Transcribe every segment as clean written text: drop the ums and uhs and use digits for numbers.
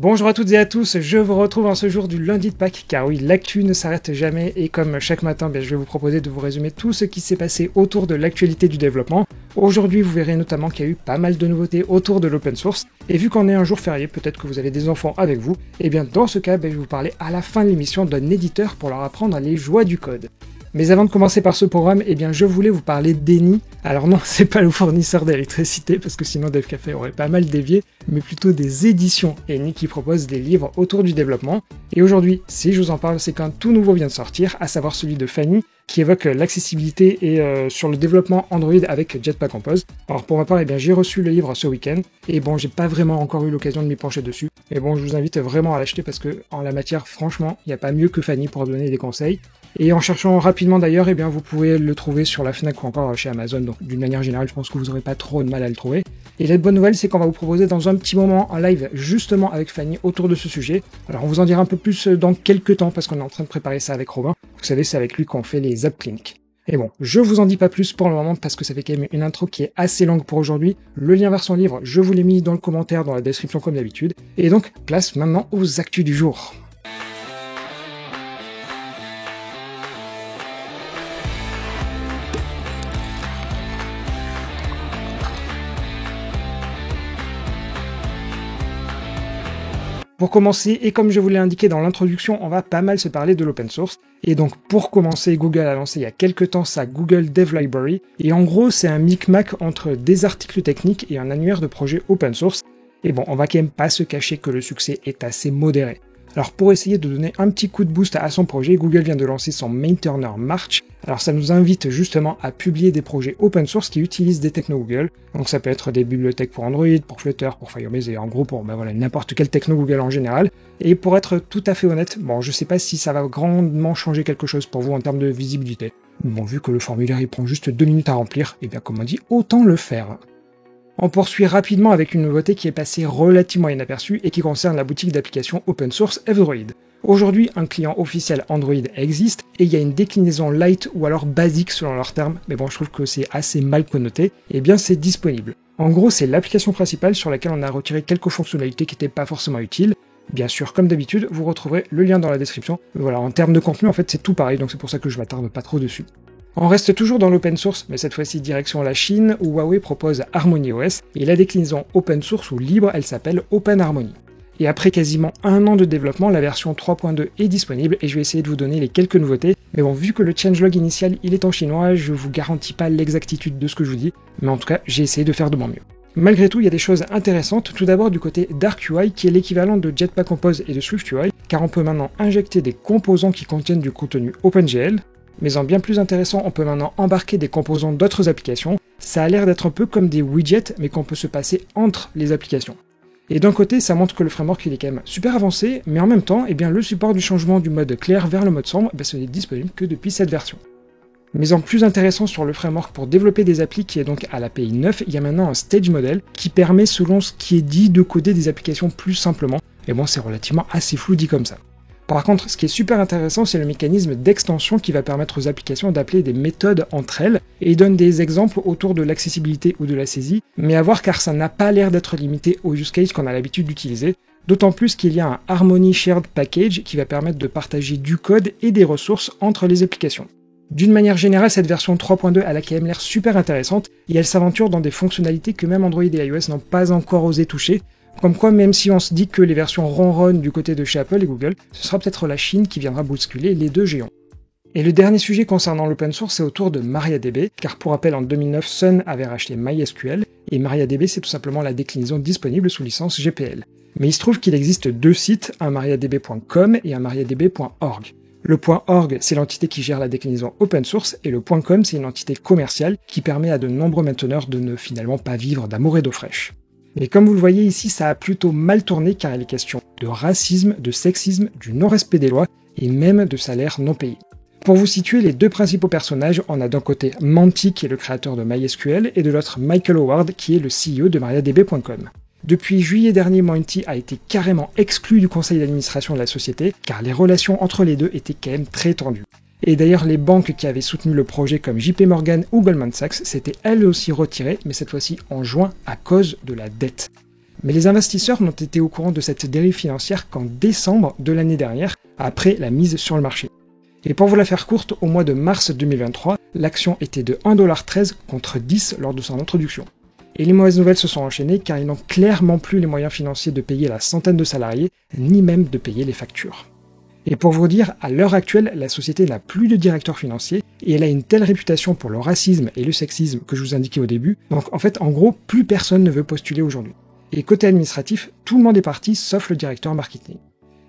Bonjour à toutes et à tous, je vous retrouve en ce jour du lundi de Pâques, car oui, l'actu ne s'arrête jamais et comme chaque matin, je vais vous proposer de vous résumer tout ce qui s'est passé autour de l'actualité du développement. Aujourd'hui, vous verrez notamment qu'il y a eu pas mal de nouveautés autour de l'open source, et vu qu'on est un jour férié, peut-être que vous avez des enfants avec vous, et bien dans ce cas, je vais vous parler à la fin de l'émission d'un éditeur pour leur apprendre les joies du code. Mais avant de commencer par ce programme, je voulais vous parler d'Eni. Alors non, c'est pas le fournisseur d'électricité, parce que sinon Dev Café aurait pas mal dévié, mais plutôt des éditions Eni qui proposent des livres autour du développement. Et aujourd'hui, si je vous en parle, c'est qu'un tout nouveau vient de sortir, à savoir celui de Fanny, qui évoque l'accessibilité et sur le développement Android avec Jetpack Compose. Alors pour ma part, j'ai reçu le livre ce week-end, et j'ai pas vraiment encore eu l'occasion de m'y pencher dessus. Mais je vous invite vraiment à l'acheter parce que en la matière, franchement, il n'y a pas mieux que Fanny pour donner des conseils. Et en cherchant rapidement d'ailleurs, vous pouvez le trouver sur la Fnac ou encore chez Amazon, donc d'une manière générale, je pense que vous n'aurez pas trop de mal à le trouver. Et la bonne nouvelle, c'est qu'on va vous proposer dans un petit moment un live justement avec Fanny autour de ce sujet. Alors on vous en dira un peu plus dans quelques temps parce qu'on est en train de préparer ça avec Robin. Vous savez, c'est avec lui qu'on fait les App Clinic. Et bon, je vous en dis pas plus pour le moment parce que ça fait quand même une intro qui est assez longue pour aujourd'hui. Le lien vers son livre, je vous l'ai mis dans le commentaire, dans la description comme d'habitude. Et donc, place maintenant aux actus du jour. Pour commencer, et comme je vous l'ai indiqué dans l'introduction, on va pas mal se parler de l'open source. Et donc pour commencer, Google a lancé il y a quelques temps sa Google Dev Library. Et en gros, c'est un micmac entre des articles techniques et un annuaire de projets open source. Et bon, on va quand même pas se cacher que le succès est assez modéré. Alors pour essayer de donner un petit coup de boost à son projet, Google vient de lancer son Maintainer March. Alors ça nous invite justement à publier des projets open source qui utilisent des techno Google. Donc ça peut être des bibliothèques pour Android, pour Flutter, pour Firebase et en gros pour n'importe quel techno Google en général. Et pour être tout à fait honnête, je sais pas si ça va grandement changer quelque chose pour vous en termes de visibilité. Vu que le formulaire il prend juste 2 minutes à remplir, comme on dit, autant le faire. On poursuit rapidement avec une nouveauté qui est passée relativement inaperçue et qui concerne la boutique d'applications open source F-Droid. Aujourd'hui, un client officiel Android existe et il y a une déclinaison light ou alors basique selon leurs termes, mais je trouve que c'est assez mal connoté, c'est disponible. En gros, c'est l'application principale sur laquelle on a retiré quelques fonctionnalités qui n'étaient pas forcément utiles. Bien sûr, comme d'habitude, vous retrouverez le lien dans la description. Voilà, en termes de contenu, en fait, c'est tout pareil, donc c'est pour ça que je m'attarde pas trop dessus. On reste toujours dans l'open source, mais cette fois-ci direction la Chine, où Huawei propose HarmonyOS, et la déclinaison open source ou libre, elle s'appelle OpenHarmony. Et après quasiment un an de développement, la version 3.2 est disponible, et je vais essayer de vous donner les quelques nouveautés, mais vu que le changelog initial il est en chinois, je vous garantis pas l'exactitude de ce que je vous dis, mais en tout cas, j'ai essayé de faire de mon mieux. Malgré tout, il y a des choses intéressantes, tout d'abord du côté d'ArcUI, qui est l'équivalent de Jetpack Compose et de SwiftUI, car on peut maintenant injecter des composants qui contiennent du contenu OpenGL. Mais en bien plus intéressant, on peut maintenant embarquer des composants d'autres applications. Ça a l'air d'être un peu comme des widgets, mais qu'on peut se passer entre les applications. Et d'un côté, ça montre que le framework il est quand même super avancé, mais en même temps, le support du changement du mode clair vers le mode sombre, ce n'est disponible que depuis cette version. Mais en plus intéressant sur le framework pour développer des applis qui est donc à l'API 9, il y a maintenant un stage model qui permet, selon ce qui est dit, de coder des applications plus simplement. Et c'est relativement assez flou dit comme ça. Par contre, ce qui est super intéressant, c'est le mécanisme d'extension qui va permettre aux applications d'appeler des méthodes entre elles, et il donne des exemples autour de l'accessibilité ou de la saisie, mais à voir car ça n'a pas l'air d'être limité aux use cases qu'on a l'habitude d'utiliser, d'autant plus qu'il y a un Harmony Shared Package qui va permettre de partager du code et des ressources entre les applications. D'une manière générale, cette version 3.2 a quand même l'air super intéressante, et elle s'aventure dans des fonctionnalités que même Android et iOS n'ont pas encore osé toucher. Comme quoi, même si on se dit que les versions ronronnent du côté de chez Apple et Google, ce sera peut-être la Chine qui viendra bousculer les deux géants. Et le dernier sujet concernant l'open source, c'est autour de MariaDB, car pour rappel, en 2009, Sun avait racheté MySQL, et MariaDB c'est tout simplement la déclinaison disponible sous licence GPL. Mais il se trouve qu'il existe deux sites, un mariadb.com et un mariadb.org. Le .org, c'est l'entité qui gère la déclinaison open source, et le .com, c'est une entité commerciale qui permet à de nombreux mainteneurs de ne finalement pas vivre d'amour et d'eau fraîche. Et comme vous le voyez ici, ça a plutôt mal tourné car il est question de racisme, de sexisme, du non-respect des lois et même de salaires non payés. Pour vous situer les deux principaux personnages, on a d'un côté Manti qui est le créateur de MySQL et de l'autre Michael Howard qui est le CEO de MariaDB.com. Depuis juillet dernier, Monty a été carrément exclu du conseil d'administration de la société car les relations entre les deux étaient quand même très tendues. Et d'ailleurs, les banques qui avaient soutenu le projet comme JP Morgan ou Goldman Sachs s'étaient elles aussi retirées, mais cette fois-ci en juin à cause de la dette. Mais les investisseurs n'ont été au courant de cette dérive financière qu'en décembre de l'année dernière, après la mise sur le marché. Et pour vous la faire courte, au mois de mars 2023, l'action était de 1,13$ contre 10 lors de son introduction. Et les mauvaises nouvelles se sont enchaînées car ils n'ont clairement plus les moyens financiers de payer la centaine de salariés, ni même de payer les factures. Et pour vous dire, à l'heure actuelle, la société n'a plus de directeur financier et elle a une telle réputation pour le racisme et le sexisme que je vous indiquais au début, donc en fait, en gros, plus personne ne veut postuler aujourd'hui. Et côté administratif, tout le monde est parti sauf le directeur marketing.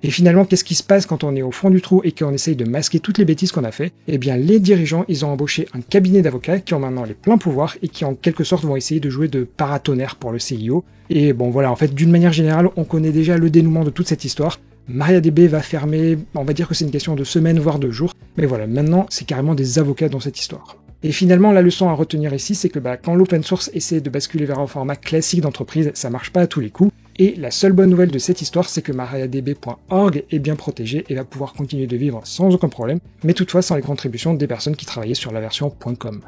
Et finalement, qu'est-ce qui se passe quand on est au fond du trou et qu'on essaye de masquer toutes les bêtises qu'on a fait? Eh bien, les dirigeants, ils ont embauché un cabinet d'avocats qui ont maintenant les pleins pouvoirs et qui en quelque sorte vont essayer de jouer de paratonnerre pour le CIO. Et bon voilà, en fait, d'une manière générale, on connaît déjà le dénouement de toute cette histoire. MariaDB va fermer, on va dire que c'est une question de semaines voire de jours, mais voilà, maintenant c'est carrément des avocats dans cette histoire. Et finalement, la leçon à retenir ici, c'est que quand l'open source essaie de basculer vers un format classique d'entreprise, ça marche pas à tous les coups. Et la seule bonne nouvelle de cette histoire, c'est que MariaDB.org est bien protégé et va pouvoir continuer de vivre sans aucun problème, mais toutefois sans les contributions des personnes qui travaillaient sur la version .com.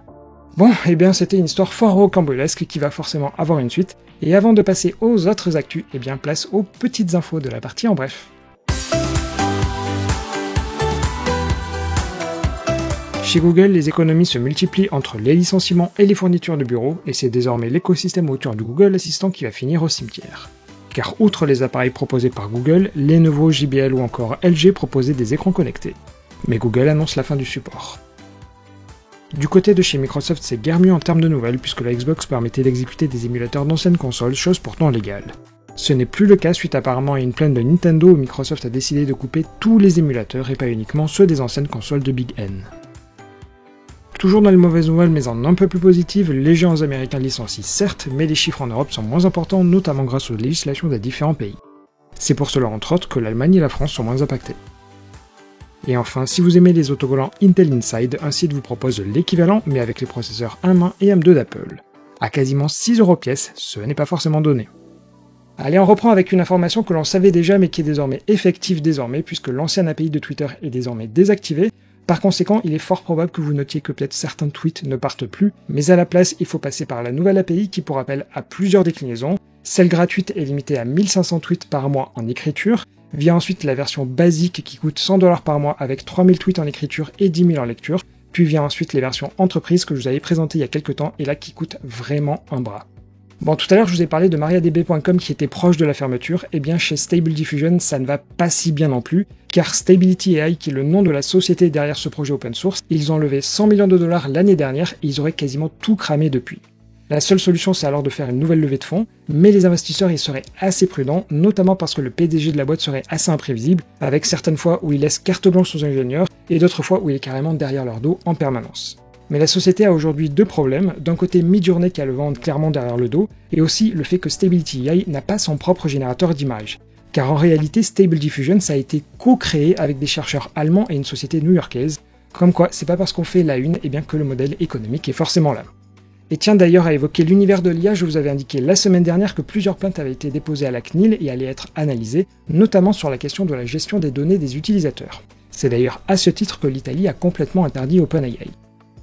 Bon, et bien c'était une histoire fort rocambolesque qui va forcément avoir une suite, et avant de passer aux autres actus, et bien place aux petites infos de la partie en bref. Chez Google, les économies se multiplient entre les licenciements et les fournitures de bureaux, et c'est désormais l'écosystème autour du Google Assistant qui va finir au cimetière. Car outre les appareils proposés par Google, Lenovo, JBL ou encore LG proposaient des écrans connectés. Mais Google annonce la fin du support. Du côté de chez Microsoft, c'est guère mieux en termes de nouvelles puisque la Xbox permettait d'exécuter des émulateurs d'anciennes consoles, chose pourtant légale. Ce n'est plus le cas suite apparemment à une plainte de Nintendo où Microsoft a décidé de couper tous les émulateurs et pas uniquement ceux des anciennes consoles de Big N. Toujours dans les mauvaises nouvelles mais en un peu plus positives, les géants américains licencient certes, mais les chiffres en Europe sont moins importants, notamment grâce aux législations des différents pays. C'est pour cela entre autres que l'Allemagne et la France sont moins impactés. Et enfin, si vous aimez les autocollants Intel Inside, un site vous propose l'équivalent mais avec les processeurs M1 et M2 d'Apple. À quasiment 6€ pièce, ce n'est pas forcément donné. Allez, on reprend avec une information que l'on savait déjà mais qui est désormais effective puisque l'ancien API de Twitter est désormais désactivé. Par conséquent, il est fort probable que vous notiez que peut-être certains tweets ne partent plus, mais à la place, il faut passer par la nouvelle API qui, pour rappel, a plusieurs déclinaisons. Celle gratuite est limitée à 1500 tweets par mois en écriture, vient ensuite la version basique qui coûte 100$ par mois avec 3000 tweets en écriture et 10 000 en lecture, puis vient ensuite les versions entreprise que je vous avais présentées il y a quelques temps et là qui coûtent vraiment un bras. Bon, tout à l'heure, je vous ai parlé de MariaDB.com qui était proche de la fermeture, et bien chez Stable Diffusion, ça ne va pas si bien non plus, car Stability AI, qui est le nom de la société derrière ce projet open source, ils ont levé 100 millions de dollars l'année dernière et ils auraient quasiment tout cramé depuis. La seule solution, c'est alors de faire une nouvelle levée de fonds, mais les investisseurs y seraient assez prudents, notamment parce que le PDG de la boîte serait assez imprévisible, avec certaines fois où il laisse carte blanche aux ingénieurs, et d'autres fois où il est carrément derrière leur dos en permanence. Mais la société a aujourd'hui deux problèmes, d'un côté Midjourney qui a le vent clairement derrière le dos, et aussi le fait que Stability AI n'a pas son propre générateur d'images. Car en réalité, Stable Diffusion ça a été co-créé avec des chercheurs allemands et une société new-yorkaise, comme quoi c'est pas parce qu'on fait la une et bien que le modèle économique est forcément là. Et tiens d'ailleurs à évoquer l'univers de l'IA, je vous avais indiqué la semaine dernière que plusieurs plaintes avaient été déposées à la CNIL et allaient être analysées, notamment sur la question de la gestion des données des utilisateurs. C'est d'ailleurs à ce titre que l'Italie a complètement interdit OpenAI.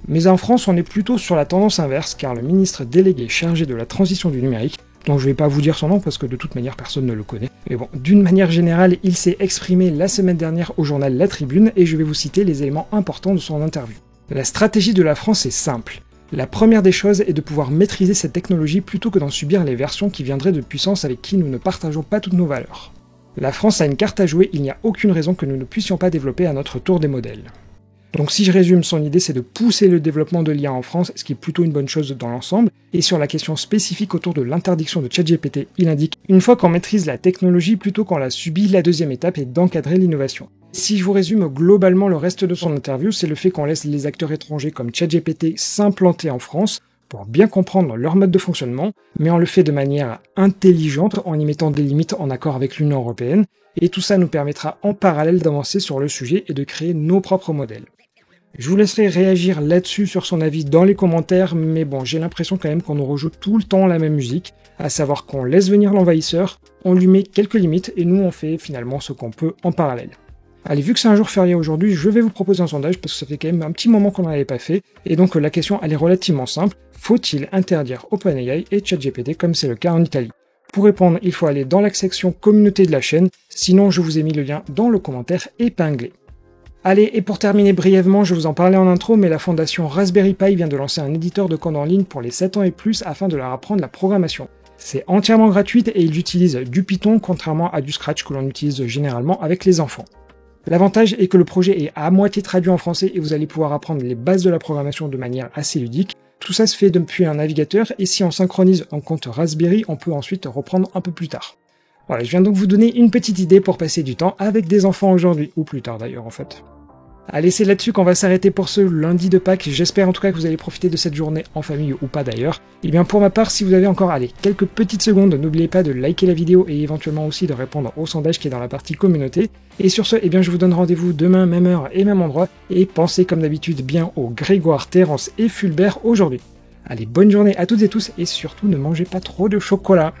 Mais en France, on est plutôt sur la tendance inverse, car le ministre délégué chargé de la transition du numérique, dont je vais pas vous dire son nom parce que de toute manière personne ne le connaît, mais bon, d'une manière générale, il s'est exprimé la semaine dernière au journal La Tribune et je vais vous citer les éléments importants de son interview. La stratégie de la France est simple. La première des choses est de pouvoir maîtriser cette technologie plutôt que d'en subir les versions qui viendraient de puissances avec qui nous ne partageons pas toutes nos valeurs. La France a une carte à jouer, il n'y a aucune raison que nous ne puissions pas développer à notre tour des modèles. Donc si je résume, son idée c'est de pousser le développement de l'IA en France, ce qui est plutôt une bonne chose dans l'ensemble, et sur la question spécifique autour de l'interdiction de ChatGPT, il indique « Une fois qu'on maîtrise la technologie plutôt qu'on la subit, la deuxième étape est d'encadrer l'innovation ». Si je vous résume globalement le reste de son interview, c'est le fait qu'on laisse les acteurs étrangers comme ChatGPT s'implanter en France pour bien comprendre leur mode de fonctionnement, mais on le fait de manière intelligente en y mettant des limites en accord avec l'Union européenne, et tout ça nous permettra en parallèle d'avancer sur le sujet et de créer nos propres modèles. Je vous laisserai réagir là-dessus sur son avis dans les commentaires, mais bon, j'ai l'impression quand même qu'on nous rejoue tout le temps la même musique, à savoir qu'on laisse venir l'envahisseur, on lui met quelques limites et nous on fait finalement ce qu'on peut en parallèle. Allez, vu que c'est un jour férié aujourd'hui, je vais vous proposer un sondage parce que ça fait quand même un petit moment qu'on n'en avait pas fait, et donc la question elle est relativement simple, faut-il interdire OpenAI et ChatGPT comme c'est le cas en Italie? Pour répondre, il faut aller dans la section communauté de la chaîne, sinon je vous ai mis le lien dans le commentaire épinglé. Allez, et pour terminer brièvement, je vous en parlais en intro, mais la fondation Raspberry Pi vient de lancer un éditeur de code en ligne pour les 7 ans et plus afin de leur apprendre la programmation. C'est entièrement gratuit et ils utilisent du Python contrairement à du Scratch que l'on utilise généralement avec les enfants. L'avantage est que le projet est à moitié traduit en français et vous allez pouvoir apprendre les bases de la programmation de manière assez ludique. Tout ça se fait depuis un navigateur et si on synchronise un compte Raspberry, on peut ensuite reprendre un peu plus tard. Voilà, je viens donc vous donner une petite idée pour passer du temps avec des enfants aujourd'hui, ou plus tard d'ailleurs en fait. Allez, c'est là-dessus qu'on va s'arrêter pour ce lundi de Pâques. J'espère en tout cas que vous allez profiter de cette journée en famille ou pas d'ailleurs. Et bien pour ma part, si vous avez encore quelques petites secondes, n'oubliez pas de liker la vidéo et éventuellement aussi de répondre au sondage qui est dans la partie communauté. Et sur ce, je vous donne rendez-vous demain, même heure et même endroit. Et pensez comme d'habitude bien aux Grégoire, Terence et Fulbert aujourd'hui. Allez, bonne journée à toutes et tous et surtout ne mangez pas trop de chocolat.